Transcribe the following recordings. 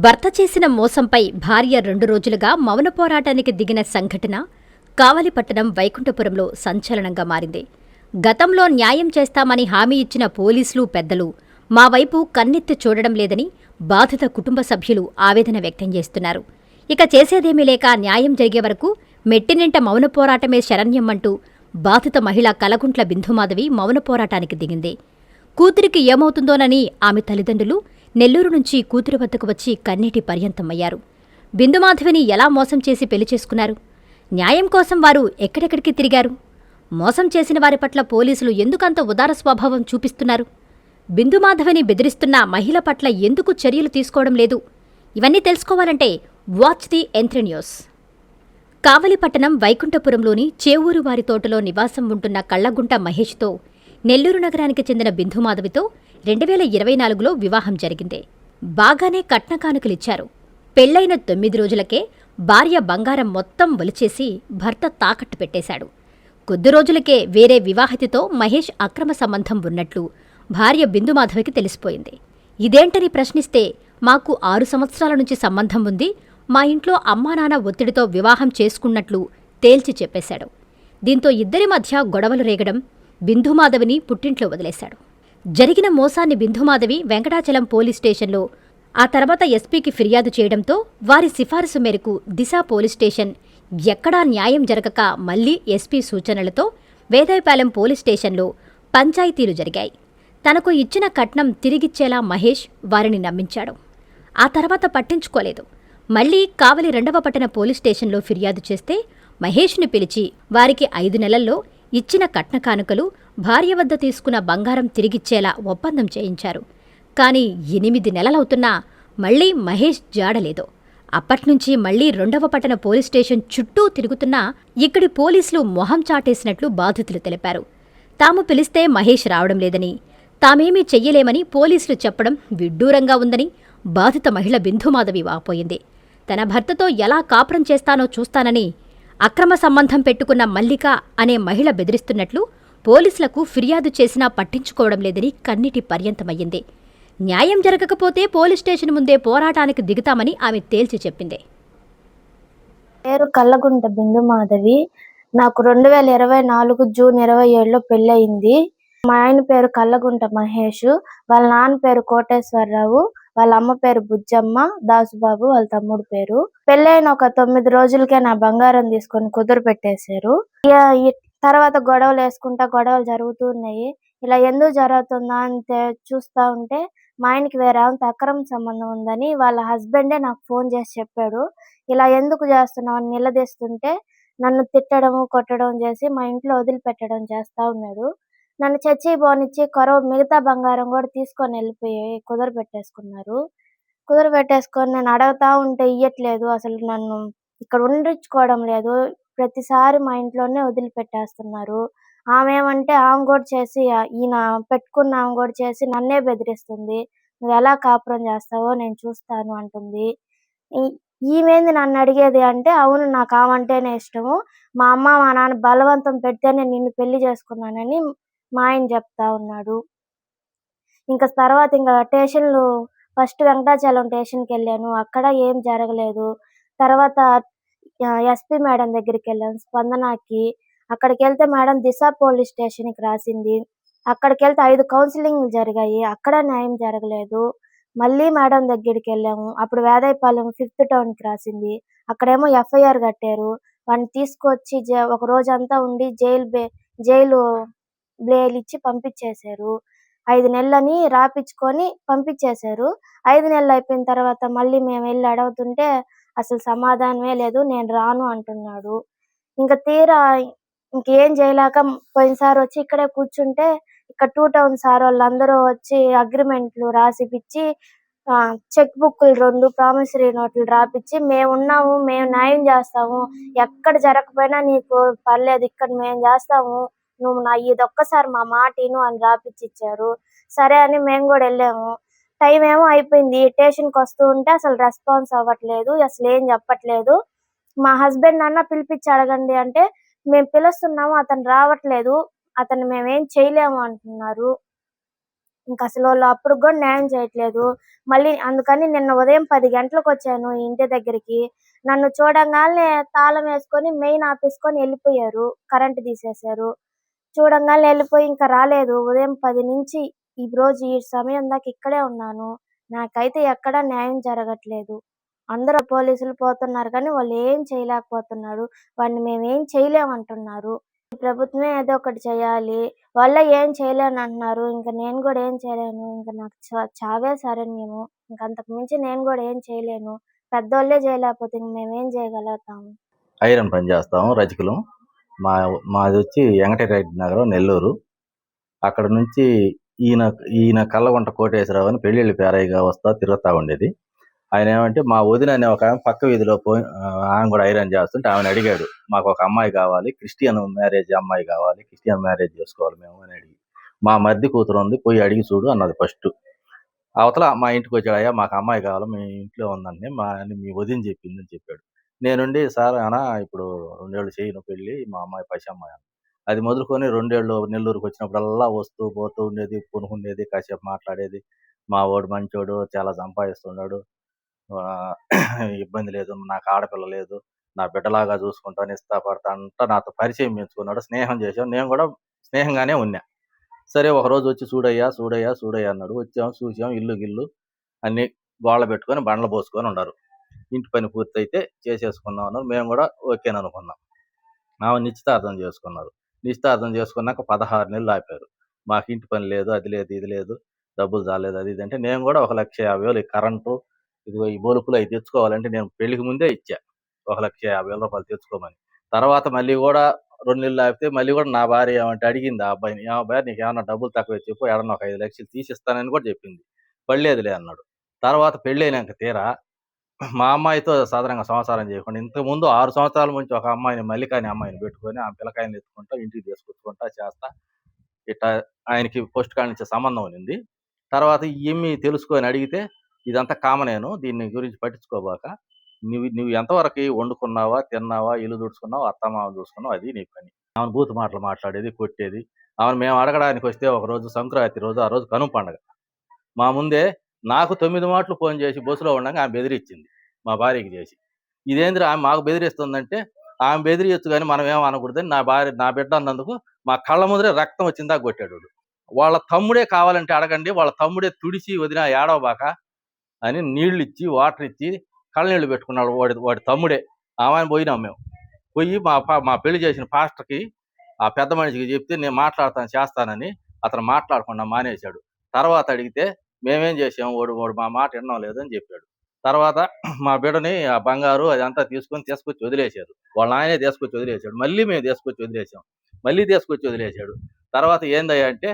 భర్త చేసిన మోసంపై భార్య 2 రోజులుగా మౌన పోరాటానికి దిగిన సంఘటన కావలిపట్టణం వైకుంఠపురంలో సంచలనంగా మారింది. గతంలో న్యాయం చేస్తామని హామీ ఇచ్చిన పోలీసులు పెద్దలు మా వైపు కన్నెత్తి చూడడం లేదని బాధిత కుటుంబ సభ్యులు ఆవేదన వ్యక్తం చేస్తున్నారు. ఇక చేసేదేమీ లేక న్యాయం జరిగే వరకు మెట్టినింట మౌన పోరాటమే శరణ్యమంటూ బాధిత మహిళ కలగుంట్ల బిందుమాధవి మౌన పోరాటానికి దిగింది. కూతురికి ఏమవుతుందోనని ఆమె తల్లిదండ్రులు నెల్లూరు నుంచి కూతురి వద్దకు వచ్చి కన్నీటి పర్యంతమయ్యారు. బిందుమాధవిని ఎలా మోసం చేసి పెళ్లి చేసుకున్నారు? న్యాయం కోసం వారు ఎక్కడెక్కడికి తిరిగారు? మోసం చేసిన వారి పట్ల పోలీసులు ఎందుకంత ఉదార స్వభావం చూపిస్తున్నారు? బిందుమాధవిని బెదిరిస్తున్న మహిళ పట్ల ఎందుకు చర్యలు తీసుకోవడం లేదు? ఇవన్నీ తెలుసుకోవాలంటే వాచ్ ది ఎంత్రీ న్యూస్. కావలిపట్టణం వైకుంఠపురంలోని చేవూరు వారి తోటలో నివాసం ఉంటున్న కళ్లగుంట మహేష్తో నెల్లూరు నగరానికి చెందిన బిందుమాధవితో 2024లో వివాహం జరిగింది. బాగానే కట్న కానుకలిచ్చారు. పెళ్లైన 9 రోజులకే భార్య బంగారం మొత్తం ఒలిచేసి భర్త తాకట్టు పెట్టేశాడు. కొద్ది రోజులకే వేరే వివాహితితో మహేష్ అక్రమ సంబంధం ఉన్నట్లు భార్య బిందుమాధవికి తెలిసిపోయింది. ఇదేంటని ప్రశ్నిస్తే మాకు 6 సంవత్సరాల నుంచి సంబంధం ఉంది, మా ఇంట్లో అమ్మానాన్న ఒత్తిడితో వివాహం చేసుకున్నట్లు తేల్చి చెప్పేశాడు. దీంతో ఇద్దరి మధ్య గొడవలు రేగడం, బిందుమాధవిని పుట్టింట్లో వదిలేశాడు. జరిగిన మోసాన్ని బిందుమాధవి వెంకటాచలం పోలీస్ స్టేషన్లో, ఆ తర్వాత ఎస్పీకి ఫిర్యాదు చేయడంతో వారి సిఫారసు మేరకు దిశ పోలీస్ స్టేషన్ ఎక్కడా న్యాయం జరగక మళ్లీ ఎస్పీ సూచనలతో వేదాయపాలెం పోలీస్ స్టేషన్లో పంచాయతీలు జరిగాయి. తనకు ఇచ్చిన కట్నం తిరిగిచ్చేలా మహేష్ వారిని నమ్మించాడు. ఆ తర్వాత పట్టించుకోలేదు. మళ్లీ కావలి 2వ పట్టణ పోలీస్ స్టేషన్లో ఫిర్యాదు చేస్తే మహేష్ని పిలిచి వారికి 5 నెలల్లో ఇచ్చిన కట్న కానుకలు, భార్య వద్ద తీసుకున్న బంగారం తిరిగిచ్చేలా ఒప్పందం చేయించారు. కానీ 8 నెలలవుతున్నా మళ్లీ మహేష్ జాడలేదు. అప్పట్నుంచి మళ్లీ 2వ పట్టణ పోలీస్ స్టేషన్ చుట్టూ తిరుగుతున్నా ఇక్కడి పోలీసులు మొహం చాటేసినట్లు బాధితులు తెలిపారు. తాము పిలిస్తే మహేష్ రావడం లేదని, తామేమీ చెయ్యలేమని పోలీసులు చెప్పడం విడ్డూరంగా ఉందని బాధిత మహిళ బిందుమాధవి వాపోయింది. తన భర్తతో ఎలా కాపురం చేస్తానో చూస్తానని అక్రమ సంబంధం పెట్టుకున్న మల్లిక అనే మహిళ బెదిరిస్తున్నట్లు పోలీసులకు ఫిర్యాదు చేసినా పట్టించుకోవడం లేదని కన్నీటి పర్యంతమయ్యింది. న్యాయం జరగకపోతే పోలీస్ స్టేషన్ ముందే పోరాటానికి దిగుతామని ఆమె తేల్చి చెప్పింది. పేరు కల్లగుంట బిందుమాధవి. నాకు 2024 జూన్ 27లో పెళ్ళయింది. మా ఆయన పేరు కల్లగుంట మహేష్, వాళ్ళ నాన్న పేరు కోటేశ్వరరావు, వాళ్ళ అమ్మ పేరు బుజ్జమ్మ, దాసుబాబు వాళ్ళ తమ్ముడు పేరు. పెళ్ళైన ఒక 9 రోజులకే నా బంగారం తీసుకొని కుదురు పెట్టేశారు. తర్వాత గొడవలు జరుగుతూ ఉన్నాయి. ఇలా ఎందుకు జరుగుతుందా అని చూస్తా ఉంటే మా ఆయనకి వేరే ఆమెతో అక్రమ సంబంధం ఉందని వాళ్ళ హస్బెండే నాకు ఫోన్ చేసి చెప్పాడు. ఇలా ఎందుకు చేస్తున్నావు అని నిలదీస్తుంటే నన్ను తిట్టడం, కొట్టడం చేసి మా ఇంట్లో వదిలిపెట్టడం చేస్తా ఉన్నాడు. నన్ను చచ్చి పోనిచ్చి మిగతా బంగారం కూడా తీసుకొని వెళ్ళిపోయి కుదురు పెట్టేసుకున్నారు. కుదురు పెట్టేసుకొని నేను అడుగుతా ఉంటే ఇయ్యట్లేదు. అసలు నన్ను ఇక్కడ ఉండించుకోవడం లేదు. ప్రతిసారి మా ఇంట్లోనే వదిలిపెట్టేస్తున్నారు. ఆమె కూడా చేసి, ఈయన పెట్టుకున్న ఆమె కూడా చేసి నన్నే బెదిరిస్తుంది. నువ్వు ఎలా కాపురం చేస్తావో నేను చూస్తాను అంటుంది. ఈమెంది నన్ను అడిగేది అంటే, అవును నాకు ఆమంటేనే ఇష్టము. మా అమ్మ మా నాన్న బలవంతం పెడితేనే నిన్ను పెళ్లి చేసుకున్నానని మా ఆయన చెప్తా ఉన్నాడు. తర్వాత స్టేషన్లు ఫస్ట్ వెంకటాచలం స్టేషన్కి వెళ్ళాను. అక్కడ ఏం జరగలేదు. తర్వాత ఎస్పీ మేడం దగ్గరికి వెళ్ళాను, స్పందనకి. అక్కడికి వెళ్తే మేడం దిశ పోలీస్ స్టేషన్కి రాసింది. అక్కడికి వెళ్తే 5 కౌన్సిలింగ్లు జరిగాయి. అక్కడ న్యాయం జరగలేదు. మళ్ళీ మేడం దగ్గరికి వెళ్ళాము. అప్పుడు వేదాయపాలెం 5th టౌన్కి రాసింది. అక్కడేమో ఎఫ్ఐఆర్ కట్టారు. వాడిని తీసుకొచ్చి ఒక రోజంతా ఉండి జైలు బెయిల్ ఇచ్చి పంపించేశారు. 5 నెలలని రాపించుకొని పంపించేశారు. 5 నెలలు అయిపోయిన తర్వాత మళ్ళీ మేము వెళ్ళి అడుగుతుంటే అసలు సమాధానమే లేదు, నేను రాను అంటున్నాడు. తీరా ఇంకేం చేయలేక పోయినసారి వచ్చి ఇక్కడే కూర్చుంటే ఇక్కడ 2 టౌన్ సార్ వాళ్ళందరూ వచ్చి అగ్రిమెంట్లు రాసిపిచ్చి చెక్ బుక్లు 2 ప్రామిసరీ నోట్లు రాపిచ్చి మేమున్నాము, మేము న్యాయం చేస్తాము, ఎక్కడ జరగకపోయినా నీకు పర్లేదు, ఇక్కడ మేము చేస్తాము, నువ్వు ఇదొక్కసారి మా మాట విను అని రాపిచ్చిచ్చారు. సరే అని మేము కూడా వెళ్ళాము. టైం ఏమో అయిపోయింది. స్టేషన్కి వస్తూ ఉంటే అసలు రెస్పాన్స్ అవ్వట్లేదు, అసలు ఏం చెప్పట్లేదు. మా హస్బెండ్ అన్న పిలిపించి అడగండి అంటే మేము పిలుస్తున్నాము, అతను రావట్లేదు, అతను మేమేం చేయలేము అంటున్నారు. ఇంక అసలు వాళ్ళు అప్పుడు కూడా న్యాయం చేయట్లేదు. మళ్ళీ అందుకని నిన్న ఉదయం 10 గంటలకొచ్చాను ఈ ఇంటి దగ్గరికి. నన్ను చూడంగాల్నే తాళం వేసుకొని మెయిన్ ఆపేసుకొని ఎళ్ళిపోయారు. కరెంట్ తీసేశారు. చూడంగాల్నే ఎళ్ళిపోయి ఇంక రాలేదు. ఉదయం 10 నుంచి ఈరోజు ఈ సమయం దాకా ఇక్కడే ఉన్నాను. నాకైతే ఎక్కడా న్యాయం జరగట్లేదు. అందరూ పోలీసులు పోతున్నారు కానీ వాళ్ళేం చేయలేకపోతున్నారు. వాడిని మేమేం చేయలేమంటున్నారు. ఈ ప్రభుత్వమే ఏదో ఒకటి చేయాలి. వాళ్ళే ఏం చేయలేనంటున్నారు. ఇంక నేను గూడా ఏం చేయలేను. ఇంక నాకు చావే శరణ్యము. ఇంకంతకు మించి నేను గూడా ఏం చేయలేను. పెద్దోళ్ళే చేయలేకపోతే ఇంక మేమేం చేయగలుగుతాము? ఐరన్ పని చేస్తాము రజకులం. మాదొచ్చి వెంకటరెడ్డి నగరం, నెల్లూరు. అక్కడ నుంచి ఈయన కల్లగుంట కోటేశ్వరరావు అని పెళ్ళిళ్ళు పేరయ్యగా వస్తా తిరుగుతా ఉండేది. ఆయన ఏమంటే మా వదిన అనే ఒక ఆమె పక్క వీధిలో ఆమె కూడా ఐరన్ చేస్తుంటే ఆమెను అడిగాడు, మాకు ఒక అమ్మాయి కావాలి, క్రిస్టియన్ మ్యారేజ్ అమ్మాయి కావాలి, క్రిస్టియన్ మ్యారేజ్ చేసుకోవాలి మేము అని అడిగి, మా మరిది కూతురు ఉంది పోయి అడిగి చూడు అన్నది ఫస్ట్. అవతల మా ఇంటికి వచ్చాడు, అయ్యా మాకు అమ్మాయి కావాలి, మీ ఇంట్లో ఉందండి మీ వదిన చెప్పిందని చెప్పాడు. నేనుండి సార్ అనా ఇప్పుడు 2 ఏళ్ళు చేయను పెళ్ళి, మా అమ్మాయి పసి అమ్మాయి అని. అది మొదలుకొని 2 ఏళ్ళు నెల్లూరుకి వచ్చినప్పుడల్లా వస్తూ పోతూ ఉండేది, కొనుక్కునేది, కాసేపు మాట్లాడేది. మా వాడు మంచోడు, చాలా సంపాదిస్తున్నాడు, ఇబ్బంది లేదు, నాకు ఆడపిల్ల లేదు, నా బిడ్డలాగా చూసుకుంటాను, ఇస్తా పడతా అంతా నాతో పరిచయం పెంచుకున్నాడు, స్నేహం చేసాం. నేను కూడా స్నేహంగానే ఉన్నా. సరే ఒకరోజు వచ్చి చూడయ్యా అన్నాడు. వచ్చాం, చూసాం, ఇల్లు గిల్లు అన్ని గోళ్ళ పెట్టుకొని బండ్లు పోసుకొని ఉన్నారు. ఇంటి పని పూర్తయితే చేసేసుకుందాం అన్నారు. మేము కూడా ఓకేననుకున్నాం. ఆమె నిశ్చితార్థం చేసుకున్నారు. నిశ్చితార్థం చేసుకున్నాక 16 నెలలు ఆపారు. మాకు ఇంటి పని లేదు, అది లేదు, ఇది లేదు, డబ్బులు చాలేదు, అది ఇది అంటే నేను కూడా 1,50,000 కరెంటు ఇదిగో ఈ బొలుపులు అవి తెచ్చుకోవాలంటే నేను పెళ్లికి ముందే ఇచ్చా 1,50,000 రూపాయలు తెచ్చుకోమని. తర్వాత మళ్ళీ కూడా 2 నెలలు ఆపితే మళ్ళీ కూడా నా భార్య ఏమంటే అడిగింది ఆ అబ్బాయిని, ఏమబ్బాయి నీకు ఏమన్నా డబ్బులు తక్కువ చెప్పు, ఏడన్నా ఒక 5 లక్షలు తీసిస్తానని కూడా చెప్పింది. పడలేదులే అన్నాడు. తర్వాత పెళ్ళైనాక తీరా మా అమ్మాయితో సాధారణంగా సంసారం చేయకుండా ఇంతకుముందు 6 సంవత్సరాల నుంచి ఒక అమ్మాయిని, మల్లిక అనే అమ్మాయిని పెట్టుకొని ఆమె పిల్లకాయని ఎత్తుకుంటా ఇంటికి తీసుకొచ్చుకుంటా చేస్తా ఇట్లా ఆయనకి పోస్ట్ కాడ నుంచి సంబంధం ఉంది. తర్వాత ఈమె తెలుసుకొని అడిగితే ఇదంతా కామనేను, దీన్ని గురించి పట్టించుకోబాక, నువ్వు ఎంతవరకు వండుకున్నావా, తిన్నావా, ఇల్లు తుడుచుకున్నావా, అత్తమామ చూసుకున్నావు, అది నీ పని. ఆమెను బూతు మాటలు మాట్లాడేది, కొట్టేది. ఆమెను మేము అడగడానికి వస్తే ఒకరోజు సంక్రాంతి రోజు, ఆ రోజు కనుమ పండగ, మా ముందే నాకు 9 మాటలు ఫోన్ చేసి బస్సులో ఉండగా ఆమె బెదిరించింది మా భార్యకి చేసి. ఇదేందిరా ఆమె మాకు బెదిరిస్తుందంటే, ఆమె బెదిరియొచ్చు కానీ మనం ఏం అనకూడదని నా బిడ్డ అన్నందుకు మా కళ్ళ ముందరే రక్తం వచ్చిందా కొట్టాడు. వాళ్ళ తమ్ముడే కావాలంటే అడగండి, వాళ్ళ తమ్ముడే తుడిచి వదిన ఏడవబాక అని నీళ్ళు ఇచ్చి, వాటర్ ఇచ్చి కళ్ళనీళ్ళు పెట్టుకున్నాడు వాడి తమ్ముడే. ఆమెను పోయినాం మేము. పోయి మా పెళ్లి చేసిన పాస్టర్కి ఆ పెద్ద మనిషికి చెప్తే నేను చేస్తానని అతను మాట్లాడకుండా మానేశాడు. తర్వాత అడిగితే మేమేం చేసాము, వాడు మా మాట వినడం లేదని చెప్పాడు. తర్వాత మా బిడ్డని ఆ బంగారు అదంతా తీసుకొచ్చి వదిలేశారు. వాళ్ళ నాయనే తీసుకొచ్చి వదిలేశాడు. మళ్ళీ మేము తీసుకొచ్చి వదిలేసాం. మళ్ళీ తీసుకొచ్చి వదిలేశాడు. తర్వాత ఏందయ్యా అంటే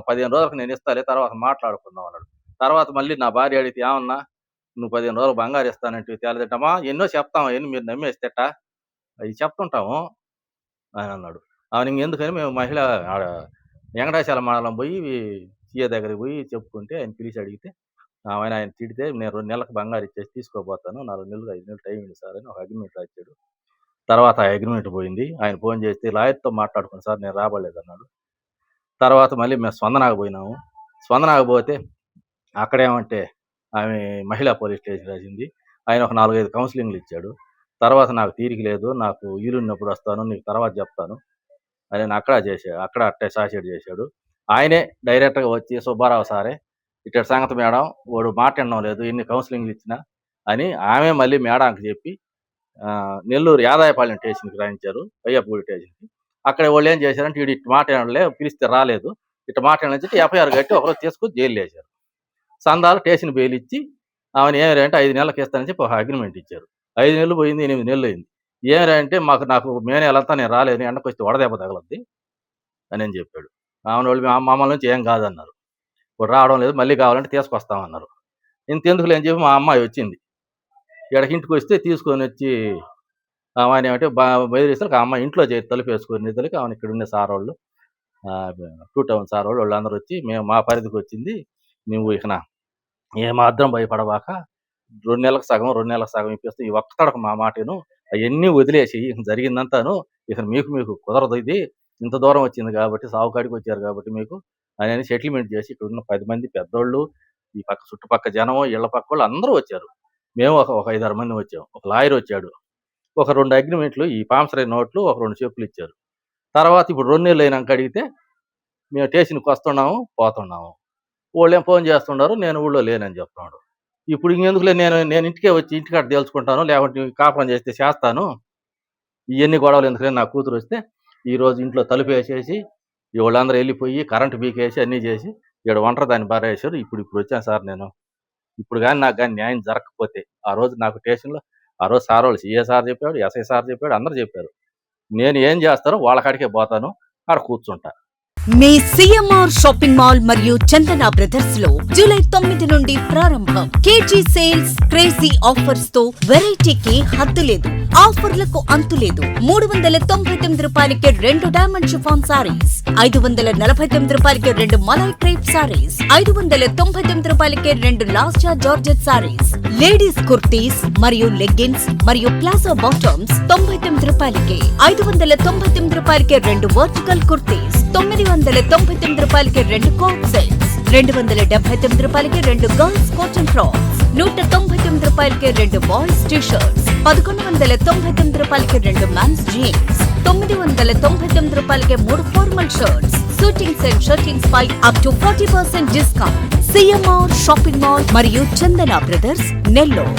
15 రోజులకు నేను ఇస్తాలే, తర్వాత మాట్లాడుకుందాం అన్నాడు. తర్వాత మళ్ళీ నా భార్య అడిగితే, ఏమన్నా నువ్వు 15 రోజులు బంగారు ఇస్తానంటే తేలదేంటమ్మా, ఎన్నో చెప్తాం, అవన్నీ మీరు నమ్మేస్తేట అవి చెప్తుంటాము అని అన్నాడు. అవును ఇంకెందుకని మేము మహిళ వెంకటాచల మండలం పోయి సీఏ దగ్గరికి పోయి చెప్పుకుంటే ఆయన పిలిచి అడిగితే ఆయన తిడితే, నేను 2 నెలలకు బంగారు ఇచ్చేసి తీసుకోపోతాను, 4 నెలలు 5 నెలలు టైం ఇవ్వండి సార్ అని ఒక అగ్రిమెంట్ రాశాడు. తర్వాత ఆ అగ్రిమెంట్ పోయింది. ఆయన ఫోన్ చేస్తే లాయర్తో మాట్లాడుకుని సార్ నేను రాబడలేదు అన్నాడు. తర్వాత మళ్ళీ మేము స్పందనకు పోయినాము. స్పందనకు పోతే అక్కడేమంటే ఆమె మహిళా పోలీస్ స్టేషన్ రాసింది. ఆయన ఒక 4-5 కౌన్సిలింగ్లు ఇచ్చాడు. తర్వాత నాకు తీరిక లేదు, నాకు వీలున్నప్పుడు వస్తాను, నీకు తర్వాత చెప్తాను అని అక్కడ అట్టే సాషేడ్ చేశాడు. ఆయనే డైరెక్ట్గా వచ్చి, సుబ్బారావు సారే ఇట్ట సంగతి మేడం, వాడు మాట వినడం లేదు, ఎన్ని కౌన్సిలింగ్లు ఇచ్చినా అని ఆమె మళ్ళీ మేడంకి చెప్పి నెల్లూరు యాదాయపాలెం స్టేషన్కి రాయించారు, అయ్యప్పగుడి స్టేషన్కి. అక్కడ వాళ్ళు ఏం చేశారంటే, వీడు ఇటు మాట వినలే, పిలిస్తే రాలేదు, ఇట్ట మాట వినని చెప్పి ఎఫ్ఐఆర్ కట్టి ఒకరోజు తీసుకొని జైలు వేశారు. సందాలు స్టేషన్ బెయిల్ ఇచ్చి ఆమెను ఏమిరా అంటే 5 నెలలకు ఇస్తానని చెప్పి ఒక అగ్రిమెంట్ ఇచ్చారు. 5 నెలలు పోయింది, 8 నెలలు అయింది. ఏమిరా అంటే నాకు మే నెలంతా నేను రాలేదు, ఎండకు వస్తే వడదెబ్బ తగలద్ది అని చెప్పాడు. వాళ్ళు మమ్మల్ని నుంచి ఏం కాదన్నారు. ఇప్పుడు రావడం లేదు, మళ్ళీ కావాలంటే తీసుకొస్తామన్నారు. ఇంతెందుకులే అని చెప్పి మా అమ్మాయి వచ్చింది. ఈడకి ఇంటికి వస్తే తీసుకొని వచ్చి ఆమె ఏమంటే బెదిరిస్తారు, ఆ అమ్మాయి ఇంట్లో తలుపు వేసుకొని నిధులకి ఆమెను ఇక్కడ ఉండే సార్ వాళ్ళు, 2 టౌన్ సార్ వాళ్ళు వాళ్ళందరూ వచ్చి, మేము మా పరిధికి వచ్చింది, నువ్వు ఇక ఏమాత్రం భయపడబాక, 2 నెలలకు సగం 2 నెలలకు సగం ఇప్పిస్తే ఈ ఒక్కతడకు మా మాటను అవన్నీ వదిలేసి జరిగిందంతాను ఇక మీకు కుదరదు, ఇది ఇంత దూరం వచ్చింది కాబట్టి, సావుకాడికి వచ్చారు కాబట్టి మీకు అని సెటిల్మెంట్ చేసి ఇక్కడ ఉన్న 10 మంది పెద్దోళ్ళు, ఈ పక్క చుట్టుపక్క జనం, ఇళ్ల పక్క వాళ్ళు అందరూ వచ్చారు. మేము ఒక 5-6 మంది వచ్చాం. ఒక లాయర్ వచ్చాడు. ఒక 2 అగ్రిమెంట్లు ఈ ప్రామిసరీ నోట్లు, ఒక 2 చెప్పులు ఇచ్చారు. తర్వాత ఇప్పుడు 2 నెలలు అయినాక అడిగితే మేము స్టేషన్‌కి వస్తున్నాము, పోతున్నాము. వాళ్ళేం ఫోన్ చేస్తున్నారు, నేను ఊళ్ళో లేనని చెప్తున్నాడు. ఇప్పుడు ఇంకెందుకులే నేను ఇంటికే వచ్చి ఇంటికాడ తేల్చుకుంటాను, లేకుంటే కాపురం చేస్తే చేస్తాను. ఇయన్నీ గొడవలు ఎందుకులే నా కూతురు వస్తే, ఈరోజు ఇంట్లో తలుపేసేసి, వీళ్ళందరూ వెళ్ళిపోయి కరెంట్ పీకేసి అన్నీ చేసి, ఈడ ఒంటరిదాన్ని పారేశారు. ఇప్పుడు వచ్చాను సార్ నేను. ఇప్పుడు గాని నాకు గాని న్యాయం జరగకపోతే, ఆ రోజు నాకు స్టేషన్‌లో ఆ రోజు సారోళ్ళు సీఏ సార్ చెప్పాడు, ఎస్ఐ సార్ చెప్పాడు, అందరూ చెప్పారు. నేను ఏం చేస్తానో వాళ్ళ కాడికే పోతాను, ఆడ కూర్చుంటా. మీ సిఎంఆర్ షాపింగ్ మాల్ మరియు చందన బ్రదర్స్ లో జూలై 9 నుండి ప్రారంభం. కేజీ సేల్స్, క్రేజీ ఆఫర్స్ తో వెరైటీకి హద్దు లేదు, ఆఫర్లకు అంతు లేదు. 399 రూపాయలకి 2 డైమండ్ షిఫాన్ సారీస్, 549 రూపాయలకి 2 మలై క్రేప్ సారీస్, 599 రూపాయలకి 2 లాస్టా జార్జెట్ సారీస్, లేడీస్ కుర్తీస్ మరియు లెగ్గిన్స్ మరియు ప్లాజో బాటమ్స్ 99 రూపాయలకి, 599 రూపాయలకి 2 వర్టికల్ కుర్తీస్, 999 రూపాయలకి 2 కోట్ సెట్స్, 279 రూపాయలకి 2 గర్ల్స్ కాటన్ ఫ్రాక్స్, 199 రూపాయలకి 2 బాయ్స్ టీ షర్ట్స్, 1199 రూపాయలకి 2 మెన్స్ జీన్స్, 999 రూపాయలకి 3 formal shirts, shootings and shirtings పై up to 40% discount. CMR shopping mall మరియు చందన బ్రదర్స్, నెల్లూరు.